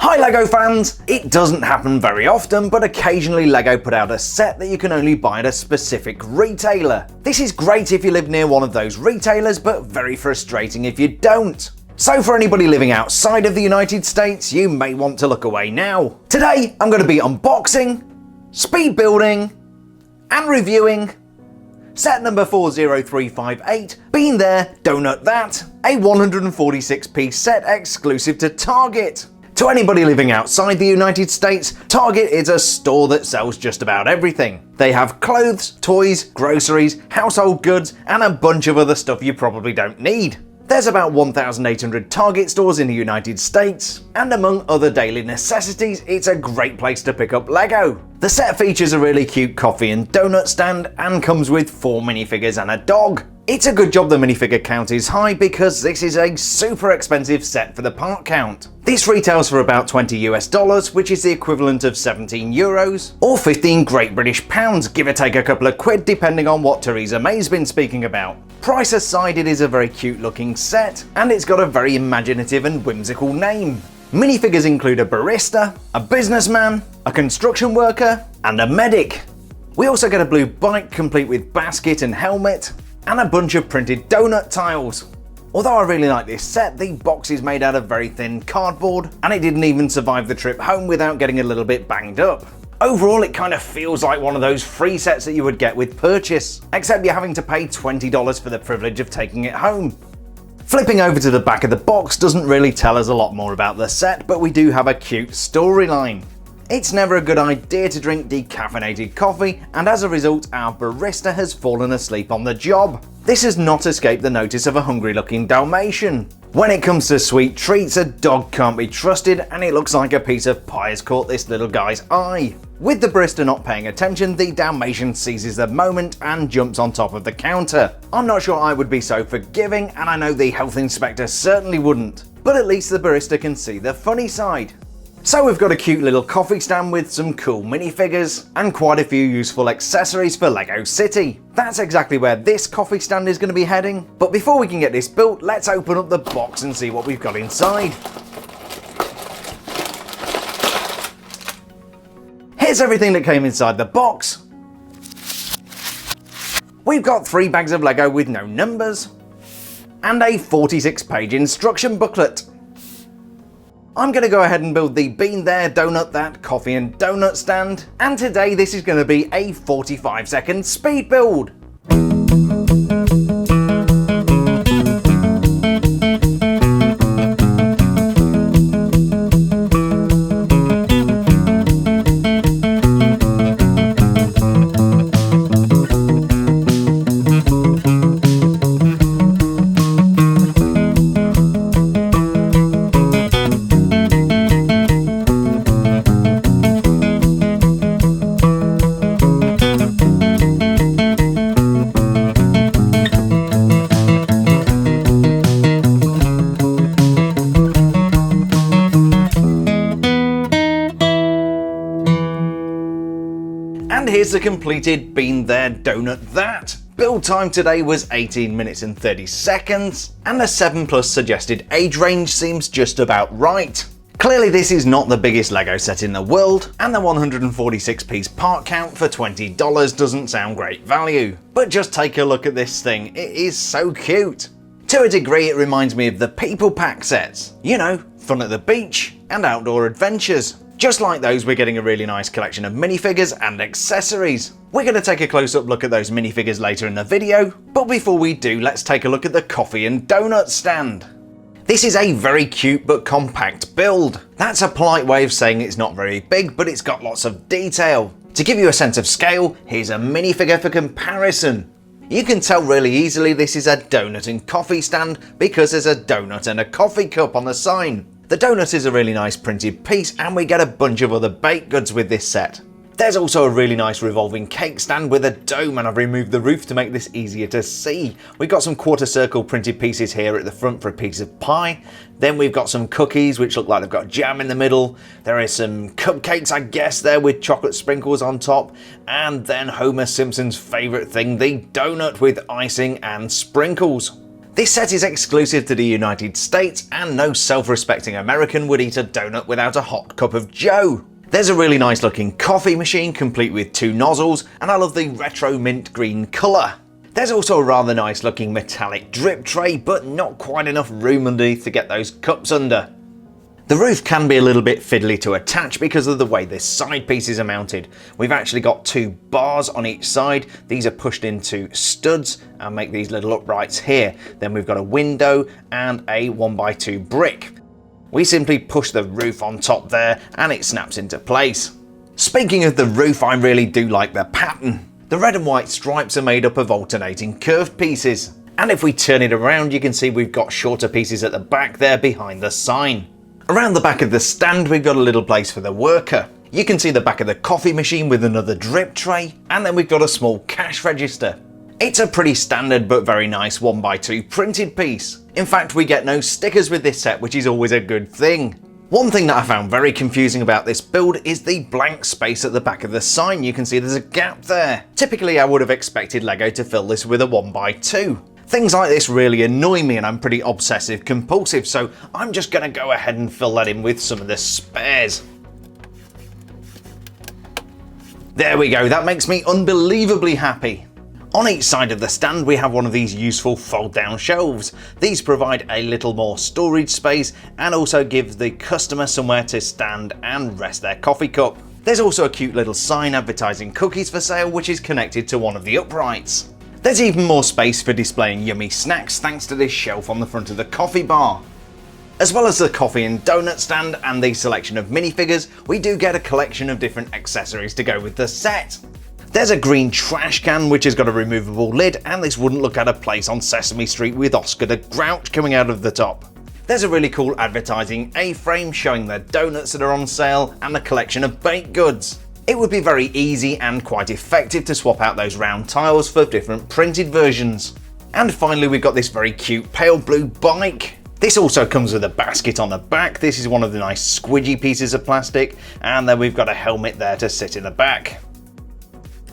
Hi LEGO fans! It doesn't happen very often, but occasionally LEGO put out a set that you can only buy at a specific retailer. This is great if you live near one of those retailers, but very frustrating if you don't. So for anybody living outside of the United States, you may want to look away now. Today, I'm going to be unboxing, speed building, and reviewing set number 40358, Been There, Donut That, a 146-piece set exclusive to Target. To anybody living outside the United States, Target is a store that sells just about everything. They have clothes, toys, groceries, household goods, and a bunch of other stuff you probably don't need. There's about 1,800 Target stores in the United States, and among other daily necessities, it's a great place to pick up LEGO. The set features a really cute coffee and donut stand and comes with 4 minifigures and a dog. It's a good job the minifigure count is high because this is a super expensive set for the part count. This retails for about $20 US, which is the equivalent of 17 euros, or 15 Great British pounds, give or take a couple of quid depending on what Theresa May's been speaking about. Price aside, it is a very cute looking set, and it's got a very imaginative and whimsical name. Minifigures include a barista, a businessman, a construction worker, and a medic. We also get a blue bike complete with basket and helmet, and a bunch of printed donut tiles. Although I really like this set, the box is made out of very thin cardboard, and it didn't even survive the trip home without getting a little bit banged up. Overall, it kind of feels like one of those free sets that you would get with purchase, except you're having to pay $20 for the privilege of taking it home. Flipping over to the back of the box doesn't really tell us a lot more about the set, but we do have a cute storyline. It's never a good idea to drink decaffeinated coffee, and as a result, our barista has fallen asleep on the job. This has not escaped the notice of a hungry-looking dalmatian. When it comes to sweet treats, a dog can't be trusted, and it looks like a piece of pie has caught this little guy's eye. With the barista not paying attention, the dalmatian seizes the moment and jumps on top of the counter. I'm not sure I would be so forgiving, and I know the health inspector certainly wouldn't. But at least the barista can see the funny side. So we've got a cute little coffee stand with some cool minifigures, and quite a few useful accessories for LEGO City. That's exactly where this coffee stand is going to be heading. But before we can get this built, let's open up the box and see what we've got inside. Here's everything that came inside the box. We've got 3 bags of LEGO with no numbers, and a 46-page instruction booklet. I'm going to go ahead and build the Been There, Donut That coffee and donut stand, and today this is going to be a 45-second speed build. And here's the completed Been There, Donut That. Build time today was 18 minutes and 30 seconds, and the 7+ suggested age range seems just about right. Clearly this is not the biggest LEGO set in the world, and the 146-piece part count for $20 doesn't sound great value. But just take a look at this thing, it is so cute. To a degree it reminds me of the People Pack sets. You know, fun at the beach and outdoor adventures. Just like those, we're getting a really nice collection of minifigures and accessories. We're going to take a close-up look at those minifigures later in the video, but before we do, let's take a look at the coffee and donut stand. This is a very cute but compact build. That's a polite way of saying it's not very big, but it's got lots of detail. To give you a sense of scale, here's a minifigure for comparison. You can tell really easily this is a donut and coffee stand because there's a donut and a coffee cup on the sign. The donut is a really nice printed piece, and we get a bunch of other baked goods with this set. There's also a really nice revolving cake stand with a dome, and I've removed the roof to make this easier to see. We've got some quarter circle printed pieces here at the front for a piece of pie. Then we've got some cookies which look like they've got jam in the middle. There is some cupcakes, I guess, there with chocolate sprinkles on top. And then Homer Simpson's favourite thing, the donut with icing and sprinkles. This set is exclusive to the United States, and no self-respecting American would eat a donut without a hot cup of joe. There's a really nice looking coffee machine complete with 2 nozzles, and I love the retro mint green colour. There's also a rather nice looking metallic drip tray, but not quite enough room underneath to get those cups under. The roof can be a little bit fiddly to attach because of the way this side pieces are mounted. We've actually got 2 bars on each side. These are pushed into studs and make these little uprights here. Then we've got a window and a 1x2 brick. We simply push the roof on top there and it snaps into place. Speaking of the roof, I really do like the pattern. The red and white stripes are made up of alternating curved pieces. And if we turn it around, you can see we've got shorter pieces at the back there behind the sign. Around the back of the stand, we've got a little place for the worker. You can see the back of the coffee machine with another drip tray, and then we've got a small cash register. It's a pretty standard but very nice 1x2 printed piece. In fact, we get no stickers with this set, which is always a good thing. One thing that I found very confusing about this build is the blank space at the back of the sign. You can see there's a gap there. Typically, I would have expected LEGO to fill this with a 1x2. Things like this really annoy me, and I'm pretty obsessive compulsive, so I'm just going to go ahead and fill that in with some of the spares. There we go, that makes me unbelievably happy. On each side of the stand we have one of these useful fold down shelves. These provide a little more storage space and also give the customer somewhere to stand and rest their coffee cup. There's also a cute little sign advertising cookies for sale, which is connected to one of the uprights. There's even more space for displaying yummy snacks thanks to this shelf on the front of the coffee bar. As well as the coffee and donut stand and the selection of minifigures, we do get a collection of different accessories to go with the set. There's a green trash can which has got a removable lid, and this wouldn't look out of place on Sesame Street with Oscar the Grouch coming out of the top. There's a really cool advertising A-frame showing the donuts that are on sale and a collection of baked goods. It would be very easy and quite effective to swap out those round tiles for different printed versions. And finally we've got this very cute pale blue bike. This also comes with a basket on the back. This is one of the nice squidgy pieces of plastic, and then we've got a helmet there to sit in the back.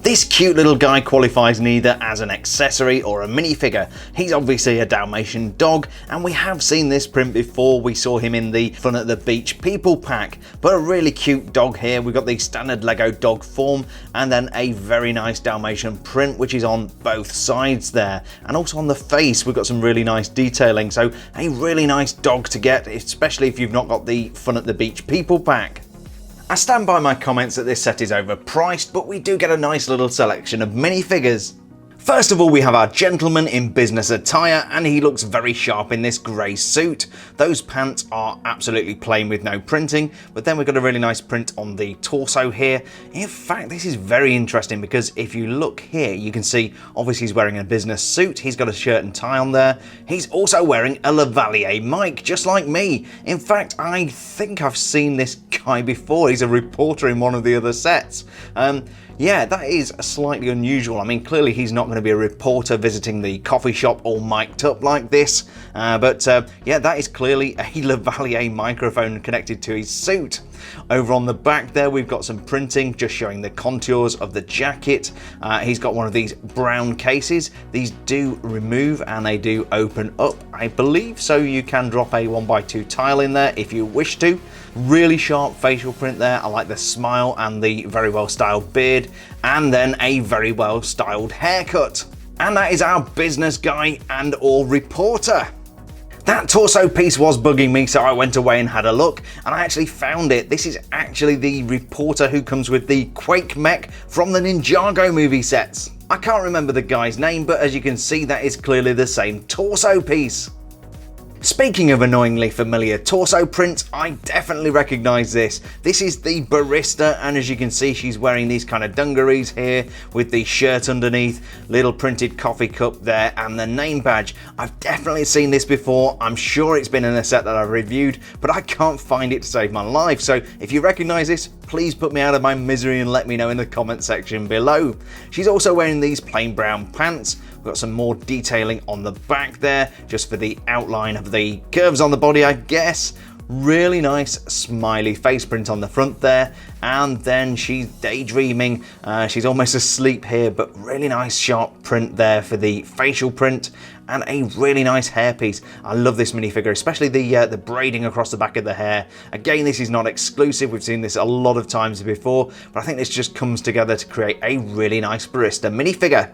This cute little guy qualifies neither as an accessory or a minifigure. He's obviously a Dalmatian dog, and we have seen this print before. We saw him in the Fun at the Beach People pack, but a really cute dog here. We've got the standard LEGO dog form and then a very nice Dalmatian print which is on both sides there, and also on the face we've got some really nice detailing, so a really nice dog to get, especially if you've not got the Fun at the Beach People pack. I stand by my comments that this set is overpriced, but we do get a nice little selection of minifigures. First of all, we have our gentleman in business attire, and he looks very sharp in this grey suit. Those pants are absolutely plain with no printing, but then we've got a really nice print on the torso here. In fact, this is very interesting because if you look here, you can see obviously he's wearing a business suit, he's got a shirt and tie on there. He's also wearing a lavalier mic, just like me. In fact, I think I've seen this guy before. He's a reporter in one of the other sets. Yeah, that is slightly unusual. I mean, clearly he's not going to be a reporter visiting the coffee shop all mic'd up like this, but yeah, that is clearly a lavalier microphone connected to his suit. Over on the back there, we've got some printing just showing the contours of the jacket. He's got one of these brown cases. These do remove and they do open up, I believe, so you can drop a 1x2 tile in there if you wish to. Really sharp facial print there. I like the smile and the very well styled beard, and then a very well styled haircut. And that is our business guy and all reporter. That torso piece was bugging me, so I went away and had a look, and I actually found it. This is actually the reporter who comes with the Quake Mech from the Ninjago movie sets. I can't remember the guy's name, but as you can see, that is clearly the same torso piece. Speaking of annoyingly familiar torso prints, I definitely recognise this. This is the barista, and as you can see, she's wearing these kind of dungarees here with the shirt underneath, little printed coffee cup there, and the name badge. I've definitely seen this before. I'm sure it's been in a set that I've reviewed, but I can't find it to save my life. So if you recognise this, please put me out of my misery and let me know in the comment section below. She's also wearing these plain brown pants. We've got some more detailing on the back there, just for the outline of the curves on the body, I guess. Really nice smiley face print on the front there, and then she's daydreaming. She's almost asleep here, but really nice sharp print there for the facial print, and a really nice hairpiece. I love this minifigure, especially the braiding across the back of the hair. Again, this is not exclusive. We've seen this a lot of times before, but I think this just comes together to create a really nice barista minifigure.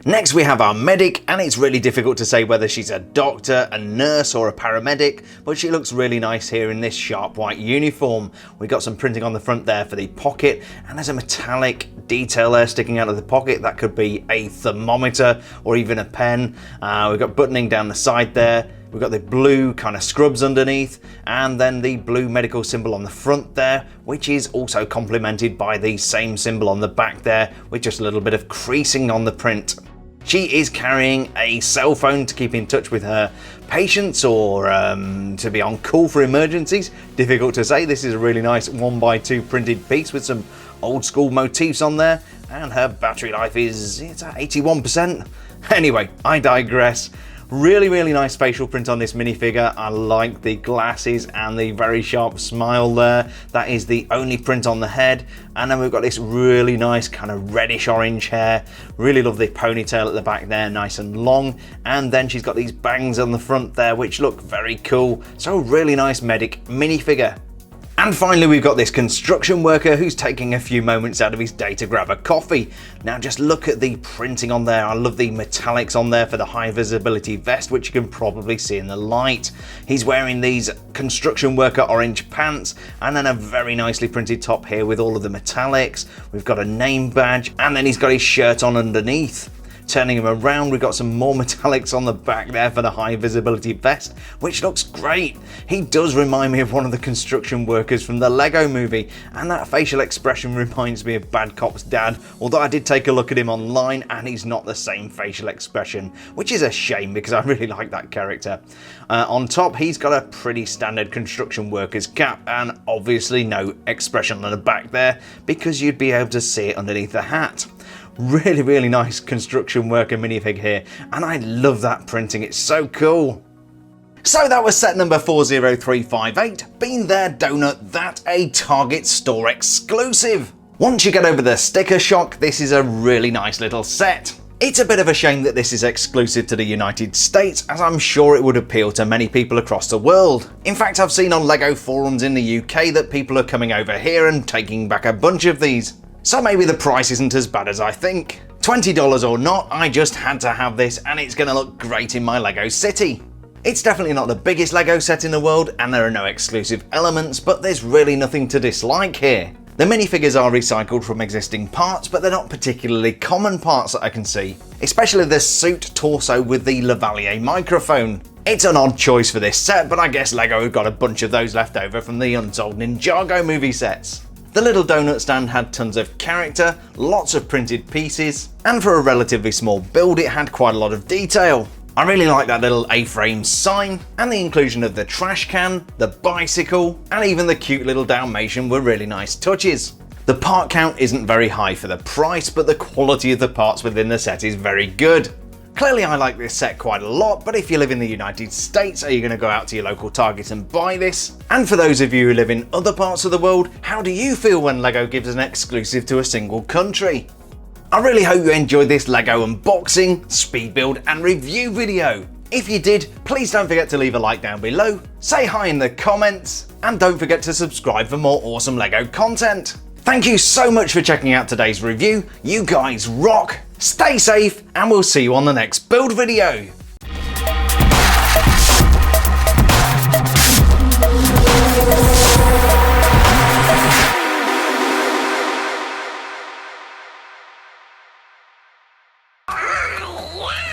Next we have our medic, and it's really difficult to say whether she's a doctor, a nurse or a paramedic, but she looks really nice here in this sharp white uniform. We've got some printing on the front there for the pocket, and there's a metallic detail there sticking out of the pocket. That could be a thermometer or even a pen. We've got buttoning down the side there. We've got the blue kind of scrubs underneath, and then the blue medical symbol on the front there, which is also complemented by the same symbol on the back there, with just a little bit of creasing on the print. She is carrying a cell phone to keep in touch with her patients or to be on call for emergencies. Difficult to say. This is a really nice 1x2 printed piece with some old school motifs on there, and her battery life is at 81%. Anyway, I digress. Really, really nice facial print on this minifigure. I like the glasses and the very sharp smile there. That is the only print on the head. And then we've got this really nice kind of reddish orange hair. Really love the ponytail at the back there, nice and long. And then she's got these bangs on the front there, which look very cool. So really nice medic minifigure. And finally, we've got this construction worker who's taking a few moments out of his day to grab a coffee. Now just look at the printing on there. I love the metallics on there for the high visibility vest, which you can probably see in the light. He's wearing these construction worker orange pants, and then a very nicely printed top here with all of the metallics. We've got a name badge, and then he's got his shirt on underneath. Turning him around, we've got some more metallics on the back there for the high visibility vest, which looks great. He does remind me of one of the construction workers from the Lego movie, and that facial expression reminds me of Bad Cop's dad, although I did take a look at him online and he's not the same facial expression, which is a shame because I really like that character. On top, he's got a pretty standard construction worker's cap, and obviously no expression on the back there because you'd be able to see it underneath the hat. Really, really nice construction worker minifig here, and I love that printing, it's so cool. So that was set number 40358, Been There Donut, that a Target store exclusive. Once you get over the sticker shock, this is a really nice little set. It's a bit of a shame that this is exclusive to the United States, as I'm sure it would appeal to many people across the world. In fact, I've seen on LEGO forums in the UK that people are coming over here and taking back a bunch of these. So maybe the price isn't as bad as I think. $20 or not, I just had to have this, and it's going to look great in my LEGO city. It's definitely not the biggest LEGO set in the world, and there are no exclusive elements, but there's really nothing to dislike here. The minifigures are recycled from existing parts, but they're not particularly common parts that I can see, especially the suit torso with the lavalier microphone. It's an odd choice for this set, but I guess LEGO have got a bunch of those left over from the unsold Ninjago movie sets. The little donut stand had tons of character, lots of printed pieces, and for a relatively small build it had quite a lot of detail. I really like that little A-frame sign, and the inclusion of the trash can, the bicycle, and even the cute little dalmatian were really nice touches. The part count isn't very high for the price, but the quality of the parts within the set is very good. Clearly I like this set quite a lot, but if you live in the United States, are you going to go out to your local Target and buy this? And for those of you who live in other parts of the world, how do you feel when LEGO gives an exclusive to a single country? I really hope you enjoyed this LEGO unboxing, speed build and review video. If you did, please don't forget to leave a like down below, say hi in the comments, and don't forget to subscribe for more awesome LEGO content. Thank you so much for checking out today's review. You guys rock, stay safe, and we'll see you on the next build video. Wow.